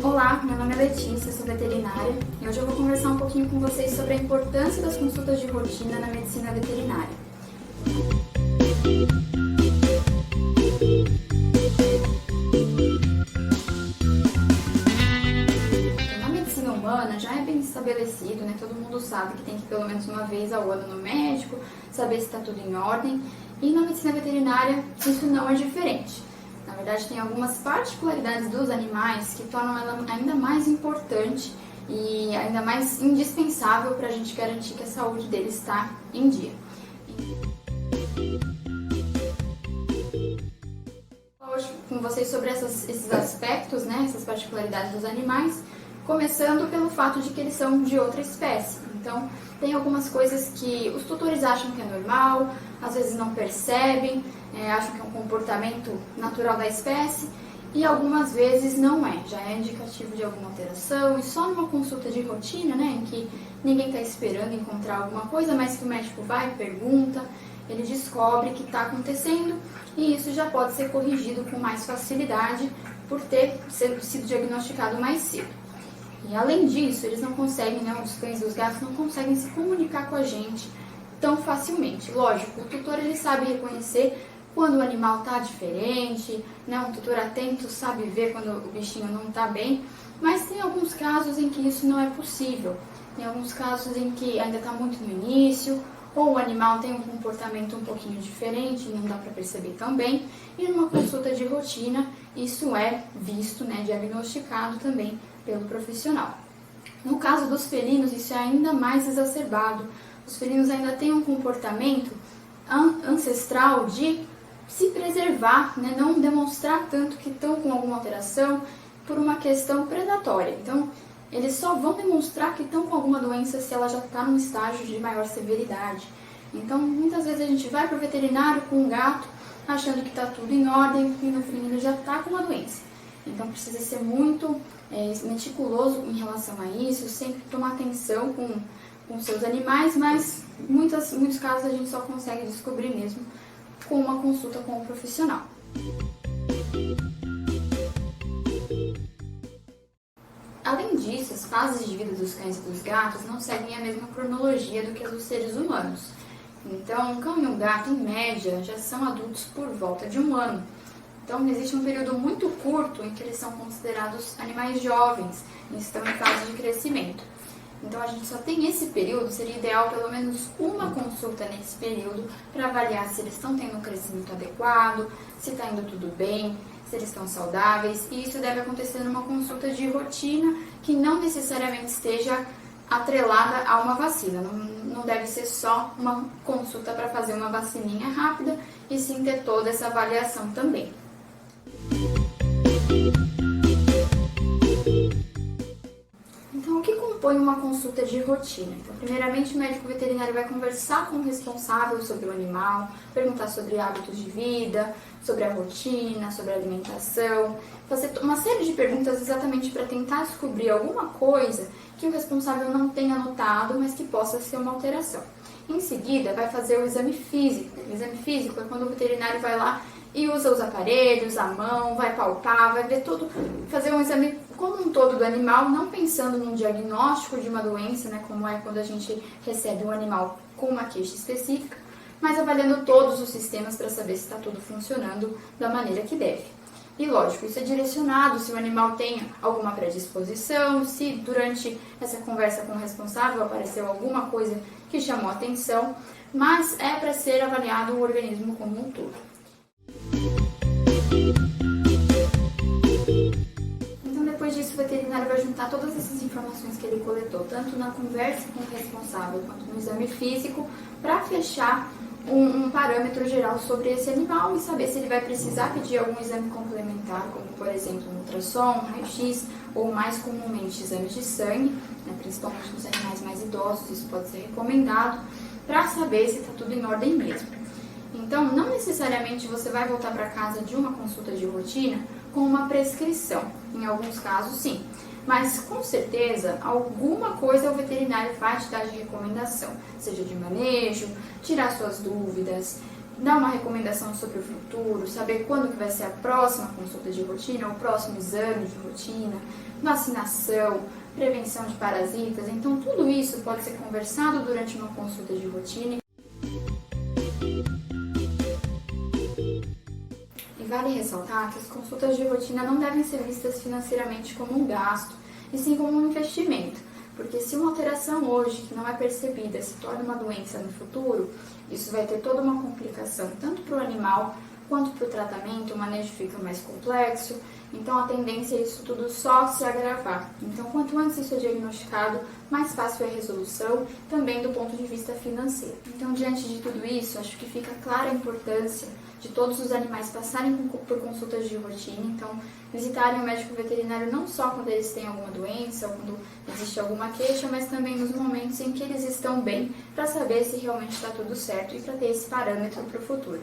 Olá, meu nome é Letícia, sou veterinária e hoje eu vou conversar um pouquinho com vocês sobre a importância das consultas de rotina na medicina veterinária. Na medicina humana já é bem estabelecido, né? Todo mundo sabe que tem que ir pelo menos uma vez ao ano no médico, saber se está tudo em ordem. E na medicina veterinária isso não é diferente. Na verdade, tem algumas particularidades dos animais que tornam ela ainda mais importante e ainda mais indispensável para a gente garantir que a saúde deles está em dia. Hoje com vocês sobre esses aspectos, né, essas particularidades dos animais, começando pelo fato de que eles são de outra espécie. Então, tem algumas coisas que os tutores acham que é normal, às vezes não percebem, acham que é um comportamento natural da espécie e algumas vezes não é, já é indicativo de alguma alteração e só numa consulta de rotina, né, em que ninguém está esperando encontrar alguma coisa, mas que o médico vai, pergunta, ele descobre que está acontecendo e isso já pode ser corrigido com mais facilidade por ter sido diagnosticado mais cedo. E além disso, eles não conseguem, né, os cães e os gatos não conseguem se comunicar com a gente tão facilmente. Lógico, o tutor ele sabe reconhecer quando o animal está diferente, né, um tutor atento sabe ver quando o bichinho não está bem, mas tem alguns casos em que isso não é possível. Tem alguns casos em que ainda está muito no início, ou o animal tem um comportamento um pouquinho diferente, não dá para perceber tão bem, e numa consulta de rotina isso é visto, né, diagnosticado também pelo profissional. No caso dos felinos, isso é ainda mais exacerbado. Os felinos ainda têm um comportamento ancestral de se preservar, né, não demonstrar tanto que estão com alguma alteração por uma questão predatória. Então, eles só vão demonstrar que estão com alguma doença se ela já está num estágio de maior severidade. Então, muitas vezes a gente vai para o veterinário com um gato achando que está tudo em ordem e no fim ele já está com uma doença. Então, precisa ser muito meticuloso em relação a isso, sempre tomar atenção com seus animais, mas muitos casos a gente só consegue descobrir mesmo com uma consulta com o profissional. Além disso, as fases de vida dos cães e dos gatos não seguem a mesma cronologia do que as dos seres humanos. Então, um cão e um gato, em média, já são adultos por volta de um ano. Então, existe um período muito curto em que eles são considerados animais jovens e estão em fase de crescimento. Então, a gente só tem esse período, seria ideal pelo menos uma consulta nesse período para avaliar se eles estão tendo um crescimento adequado, se está indo tudo bem, se eles estão saudáveis. E isso deve acontecer numa consulta de rotina que não necessariamente esteja atrelada a uma vacina. Não deve ser só uma consulta para fazer uma vacininha rápida e sim ter toda essa avaliação também. Então, o que compõe uma consulta de rotina? Então, primeiramente, o médico veterinário vai conversar com o responsável sobre o animal, perguntar sobre hábitos de vida, sobre a rotina, sobre a alimentação, fazer uma série de perguntas exatamente para tentar descobrir alguma coisa que o responsável não tenha notado, mas que possa ser uma alteração. Em seguida, vai fazer o exame físico. O exame físico é quando o veterinário vai lá e usa os aparelhos, a mão, vai palpar, vai ver tudo, fazer um exame como um todo do animal, não pensando num diagnóstico de uma doença, né, como é quando a gente recebe um animal com uma queixa específica, mas avaliando todos os sistemas para saber se está tudo funcionando da maneira que deve. E lógico, isso é direcionado se o animal tem alguma predisposição, se durante essa conversa com o responsável apareceu alguma coisa que chamou a atenção, mas é para ser avaliado o organismo como um todo. Então, depois disso, o veterinário vai juntar todas essas informações que ele coletou, tanto na conversa com o responsável quanto no exame físico, para fechar um parâmetro geral sobre esse animal e saber se ele vai precisar pedir algum exame complementar, como por exemplo um ultrassom, um raio-x ou mais comumente exames de sangue, né, principalmente nos animais mais idosos, isso pode ser recomendado, para saber se está tudo em ordem mesmo. Então, não necessariamente você vai voltar para casa de uma consulta de rotina com uma prescrição. Em alguns casos, sim. Mas, com certeza, alguma coisa o veterinário vai te dar de recomendação. Seja de manejo, tirar suas dúvidas, dar uma recomendação sobre o futuro, saber quando que vai ser a próxima consulta de rotina, o próximo exame de rotina, vacinação, prevenção de parasitas. Então, tudo isso pode ser conversado durante uma consulta de rotina. E vale ressaltar que as consultas de rotina não devem ser vistas financeiramente como um gasto, e sim como um investimento. Porque se uma alteração hoje que não é percebida se torna uma doença no futuro, isso vai ter toda uma complicação, tanto para o animal quanto para o tratamento, o manejo fica mais complexo, então a tendência é isso tudo só se agravar. Então, quanto antes isso é diagnosticado, mais fácil é a resolução, também do ponto de vista financeiro. Então, diante de tudo isso, acho que fica clara a importância de todos os animais passarem por consultas de rotina, então visitarem o médico veterinário não só quando eles têm alguma doença ou quando existe alguma queixa, mas também nos momentos em que eles estão bem, para saber se realmente está tudo certo e para ter esse parâmetro para o futuro.